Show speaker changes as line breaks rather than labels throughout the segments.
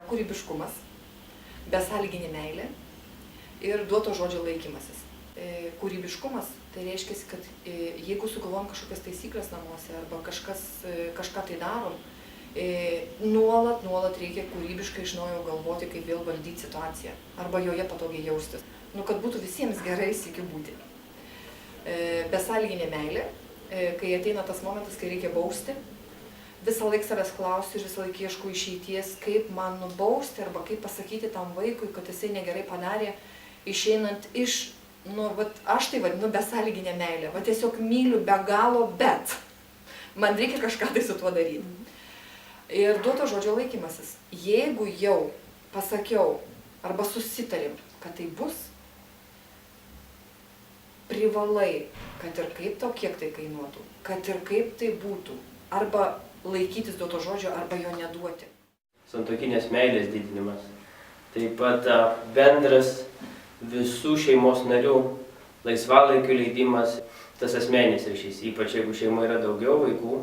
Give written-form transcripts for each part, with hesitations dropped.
Kūrybiškumas, besąlyginė meilė ir duoto žodžio laikymasis. Kūrybiškumas tai reiškia, kad jeigu sugalvojam kažkokias taisyklės namuose arba kažką tai darom, nuolat reikia kūrybiškai iš naujo galvoti, kaip vėl valdyti situaciją arba joje patogiai jaustis. Kad būtų visiems gerai sykį būti. Besąlyginė meilė, kai ateina tas momentas, kai reikia bausti, visą laiką savęs klausiu ir visą laiką ieškau išeities, kaip man nubausti arba kaip pasakyti tam vaikui, kad jisai negerai padarė, išeinant iš, aš tai vadinu besąlyginę meilę, tiesiog myliu be galo, bet man reikia kažką tai su tuo daryti. Ir duoto žodžio laikymasis. Jeigu jau pasakiau arba susitarim, kad tai bus, privalai, kad ir kaip tau kiek tai kainuotų, kad ir kaip tai būtų, arba laikytis duoto žodžio, arba jo neduoti.
Santuokinės meilės didinimas. Taip pat bendras visų šeimos narių laisvalaikio leidimas, tas asmeninis ryšys, ypač jeigu šeimoje yra daugiau vaikų,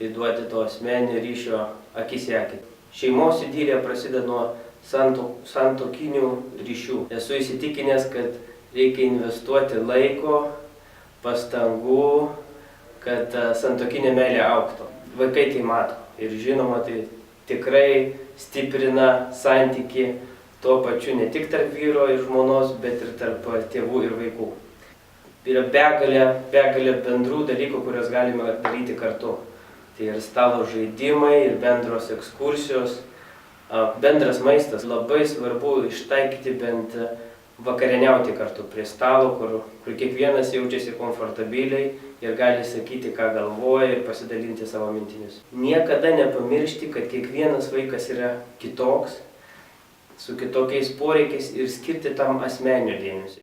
tai duoti to asmeninio ryšio akis į akį. Šeimos idilė prasideda nuo santuokinių ryšių. Esu įsitikinęs, kad reikia investuoti laiko, pastangų, kad santuokinė meilė augtų. Vaikai tai mato ir žinoma, tai tikrai stiprina santykį tuo pačiu ne tik tarp vyro ir žmonos, bet ir tarp tėvų ir vaikų. Yra begalė bendrų dalykų, kuriuos galime daryti kartu. Tai ir stalo žaidimai, ir bendros ekskursijos, bendras maistas. Labai svarbu ištaikyti bent vakarieniauti kartu prie stalo, kur kiekvienas jaučiasi komfortabiliai ir gali sakyti, ką galvoja ir pasidalinti savo mintimis. Niekada nepamiršti, kad kiekvienas vaikas yra kitoks, su kitokiais poreikiais ir skirti tam asmeninio dėmesio.